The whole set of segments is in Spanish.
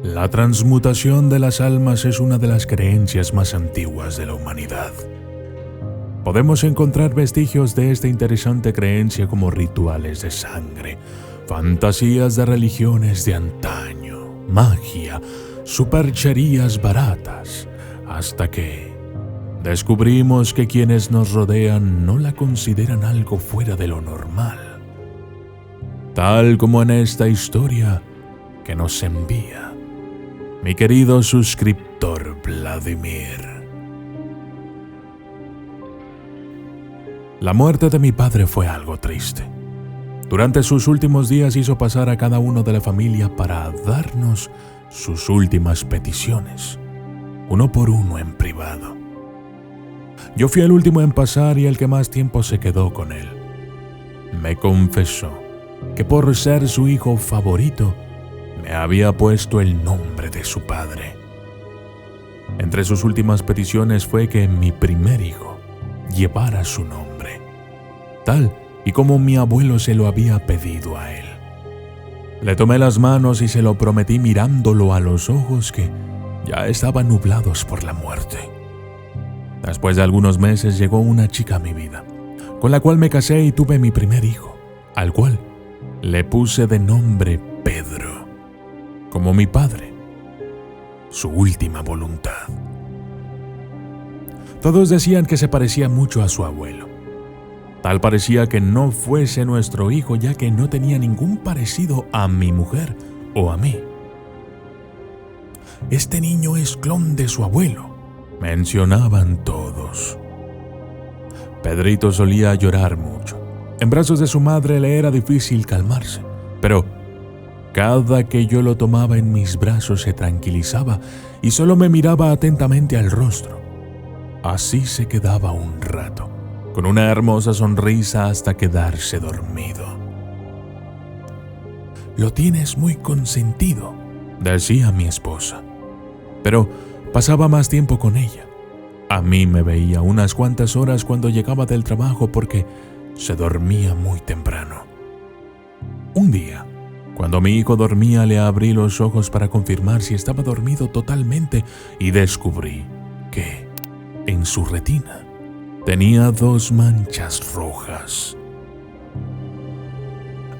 La transmutación de las almas es una de las creencias más antiguas de la humanidad. Podemos encontrar vestigios de esta interesante creencia como rituales de sangre, fantasías de religiones de antaño, magia, supercherías baratas, hasta que descubrimos que quienes nos rodean no la consideran algo fuera de lo normal. Tal como en esta historia que nos envía mi querido suscriptor Vladimir. La muerte de mi padre fue algo triste. Durante sus últimos días hizo pasar a cada uno de la familia para darnos sus últimas peticiones, uno por uno en privado. Yo fui el último en pasar y el que más tiempo se quedó con él. Me confesó que por ser su hijo favorito, me había puesto el nombre de su padre. Entre sus últimas peticiones fue que mi primer hijo llevara su nombre, tal y como mi abuelo se lo había pedido a él. Le tomé las manos y se lo prometí mirándolo a los ojos que ya estaban nublados por la muerte. Después de algunos meses llegó una chica a mi vida, con la cual me casé y tuve mi primer hijo, al cual le puse de nombre Pedro, como mi padre, su última voluntad. Todos decían que se parecía mucho a su abuelo. Tal parecía que no fuese nuestro hijo, ya que no tenía ningún parecido a mi mujer o a mí. Este niño es clon de su abuelo, mencionaban todos. Pedrito solía llorar mucho. En brazos de su madre le era difícil calmarse, pero cada que yo lo tomaba en mis brazos se tranquilizaba y solo me miraba atentamente al rostro. Así se quedaba un rato, con una hermosa sonrisa hasta quedarse dormido. «Lo tienes muy consentido», decía mi esposa, pero pasaba más tiempo con ella. A mí me veía unas cuantas horas cuando llegaba del trabajo porque se dormía muy temprano. Un día, cuando mi hijo dormía, le abrí los ojos para confirmar si estaba dormido totalmente y descubrí que en su retina tenía 2 manchas rojas.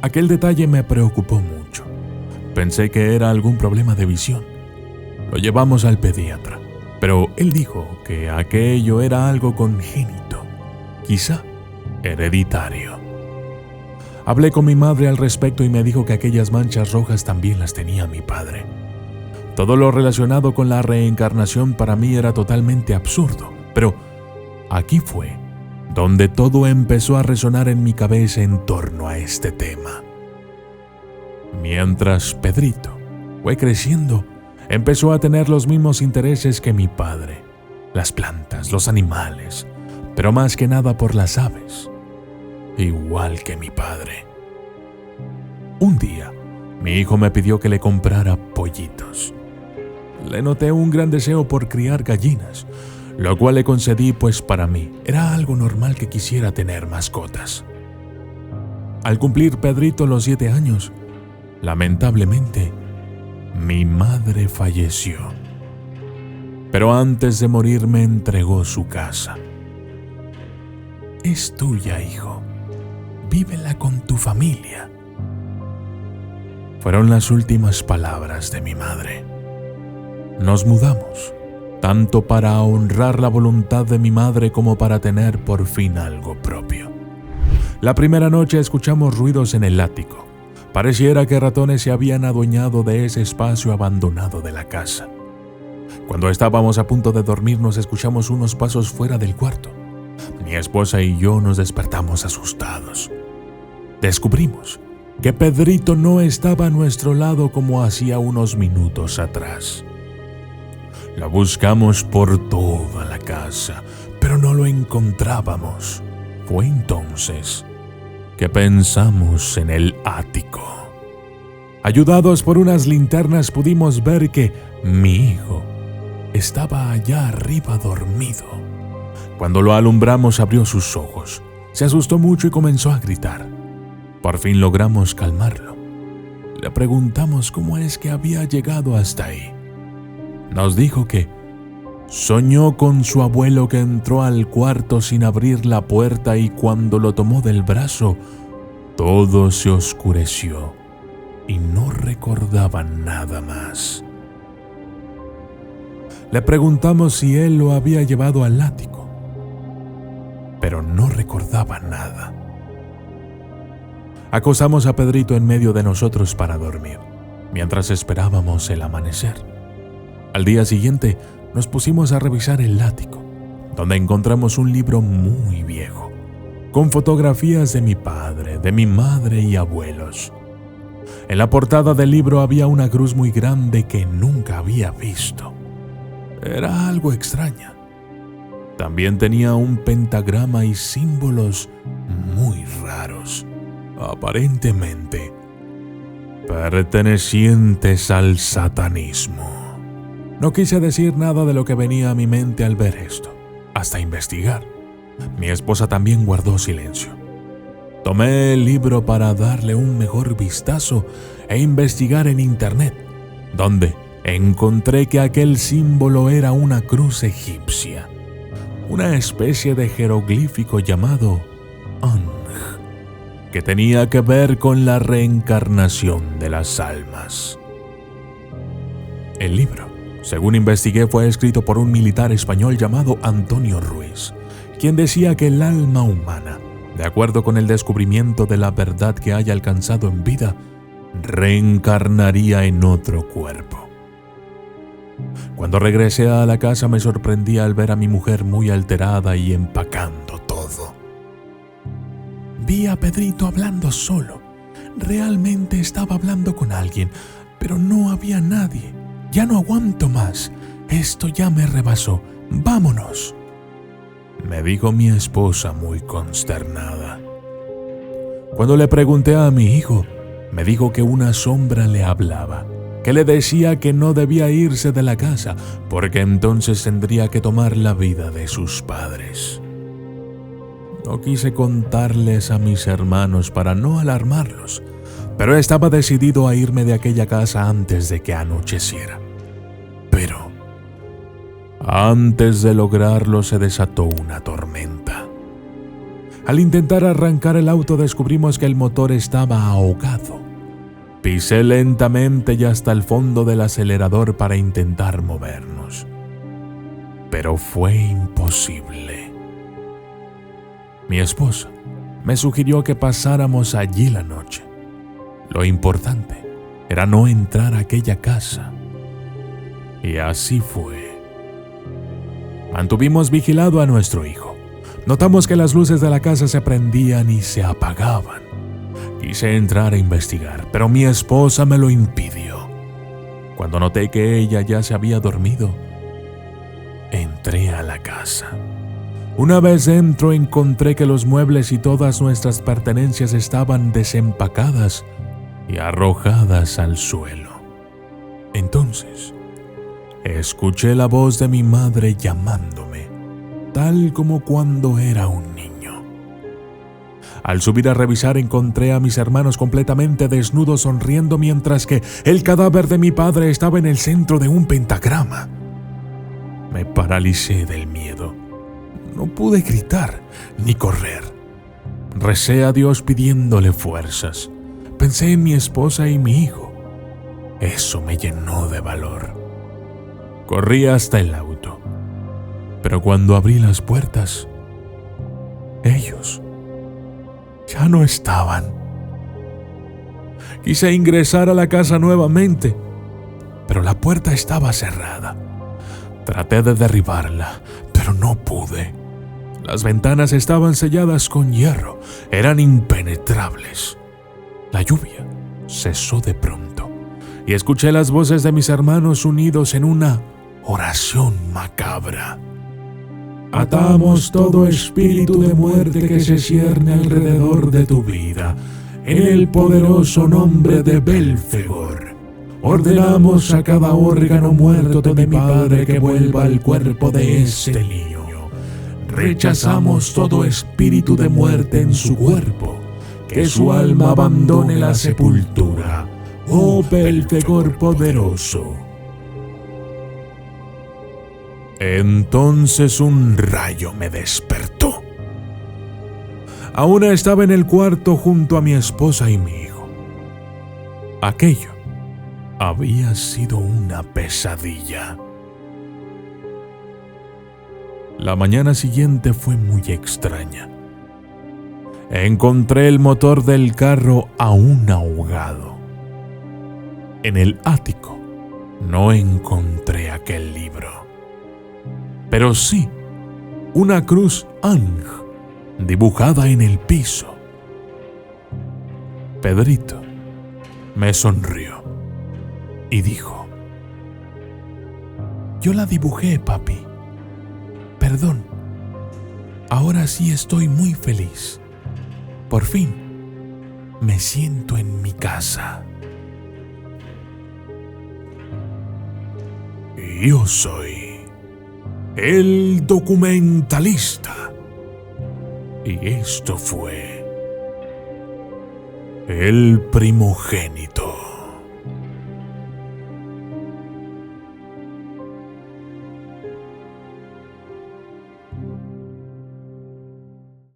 Aquel detalle me preocupó mucho. Pensé que era algún problema de visión. Lo llevamos al pediatra, pero él dijo que aquello era algo congénito, quizá hereditario. Hablé con mi madre al respecto y me dijo que aquellas manchas rojas también las tenía mi padre. Todo lo relacionado con la reencarnación para mí era totalmente absurdo, pero aquí fue donde todo empezó a resonar en mi cabeza en torno a este tema. Mientras Pedrito fue creciendo, empezó a tener los mismos intereses que mi padre: las plantas, los animales, pero más que nada por las aves, igual que mi padre. Un día, mi hijo me pidió que le comprara pollitos. Le noté un gran deseo por criar gallinas, lo cual le concedí, pues para mí era algo normal que quisiera tener mascotas. Al cumplir Pedrito los 7 años, lamentablemente, mi madre falleció. Pero antes de morir me entregó su casa. «Es tuya, hijo. Vívela con tu familia». Fueron las últimas palabras de mi madre. Nos mudamos, tanto para honrar la voluntad de mi madre como para tener por fin algo propio. La primera noche escuchamos ruidos en el ático. Pareciera que ratones se habían adueñado de ese espacio abandonado de la casa. Cuando estábamos a punto de dormirnos, escuchamos unos pasos fuera del cuarto. Mi esposa y yo nos despertamos asustados. Descubrimos que Pedrito no estaba a nuestro lado como hacía unos minutos atrás. Lo buscamos por toda la casa, pero no lo encontrábamos. Fue entonces que pensamos en el ático. Ayudados por unas linternas pudimos ver que mi hijo estaba allá arriba dormido. Cuando lo alumbramos abrió sus ojos, se asustó mucho y comenzó a gritar. Por fin logramos calmarlo. Le preguntamos cómo es que había llegado hasta ahí. Nos dijo que soñó con su abuelo que entró al cuarto sin abrir la puerta y cuando lo tomó del brazo, todo se oscureció y no recordaba nada más. Le preguntamos si él lo había llevado al ático, pero no recordaba nada. Acostamos a Pedrito en medio de nosotros para dormir, mientras esperábamos el amanecer. Al día siguiente, nos pusimos a revisar el ático, donde encontramos un libro muy viejo, con fotografías de mi padre, de mi madre y abuelos. En la portada del libro había una cruz muy grande que nunca había visto. Era algo extraña. También tenía un pentagrama y símbolos muy raros, aparentemente pertenecientes al satanismo. No quise decir nada de lo que venía a mi mente al ver esto, hasta investigar. Mi esposa también guardó silencio. Tomé el libro para darle un mejor vistazo e investigar en internet, donde encontré que aquel símbolo era una cruz egipcia, una especie de jeroglífico llamado Ang, que tenía que ver con la reencarnación de las almas. El libro, según investigué, fue escrito por un militar español llamado Antonio Ruiz, quien decía que el alma humana, de acuerdo con el descubrimiento de la verdad que haya alcanzado en vida, reencarnaría en otro cuerpo. Cuando regresé a la casa me sorprendí al ver a mi mujer muy alterada y empacando todo. Vi a Pedrito hablando solo. Realmente estaba hablando con alguien, pero no había nadie. Ya no aguanto más. Esto ya me rebasó. ¡Vámonos!, me dijo mi esposa muy consternada. Cuando le pregunté a mi hijo, me dijo que una sombra le hablaba, que le decía que no debía irse de la casa, porque entonces tendría que tomar la vida de sus padres. No quise contarles a mis hermanos para no alarmarlos, pero estaba decidido a irme de aquella casa antes de que anocheciera. Pero antes de lograrlo se desató una tormenta. Al intentar arrancar el auto descubrimos que el motor estaba ahogado. Pisé lentamente y hasta el fondo del acelerador para intentar movernos, pero fue imposible. Mi esposa me sugirió que pasáramos allí la noche. Lo importante era no entrar a aquella casa. Y así fue. Mantuvimos vigilado a nuestro hijo. Notamos que las luces de la casa se prendían y se apagaban. Quise entrar a investigar, pero mi esposa me lo impidió. Cuando noté que ella ya se había dormido, entré a la casa. Una vez dentro encontré que los muebles y todas nuestras pertenencias estaban desempacadas y arrojadas al suelo. Entonces, escuché la voz de mi madre llamándome, tal como cuando era un niño. Al subir a revisar encontré a mis hermanos completamente desnudos sonriendo mientras que el cadáver de mi padre estaba en el centro de un pentagrama. Me paralicé del miedo. No pude gritar ni correr. Recé a Dios pidiéndole fuerzas. Pensé en mi esposa y mi hijo. Eso me llenó de valor. Corrí hasta el auto, pero cuando abrí las puertas, ellos ya no estaban. Quise ingresar a la casa nuevamente, pero la puerta estaba cerrada. Traté de derribarla, pero no pude. Las ventanas estaban selladas con hierro, eran impenetrables. La lluvia cesó de pronto y escuché las voces de mis hermanos unidos en una oración macabra. Atamos todo espíritu de muerte que se cierne alrededor de tu vida, en el poderoso nombre de Belfegor. Ordenamos a cada órgano muerto de mi padre que vuelva al cuerpo de este niño. Rechazamos todo espíritu de muerte en su cuerpo, que su alma abandone la sepultura. oh Belfegor poderoso. Entonces un rayo me despertó. Aún estaba en el cuarto junto a mi esposa y mi hijo. Aquello había sido una pesadilla. La mañana siguiente fue muy extraña. Encontré el motor del carro aún ahogado. En el ático no encontré aquel libro, pero sí una cruz Ang dibujada en el piso. Pedrito me sonrió y dijo: yo la dibujé, papi. Perdón. Ahora sí estoy muy feliz. Por fin me siento en mi casa. Yo soy el documentalista. Y esto fue El Primogénito.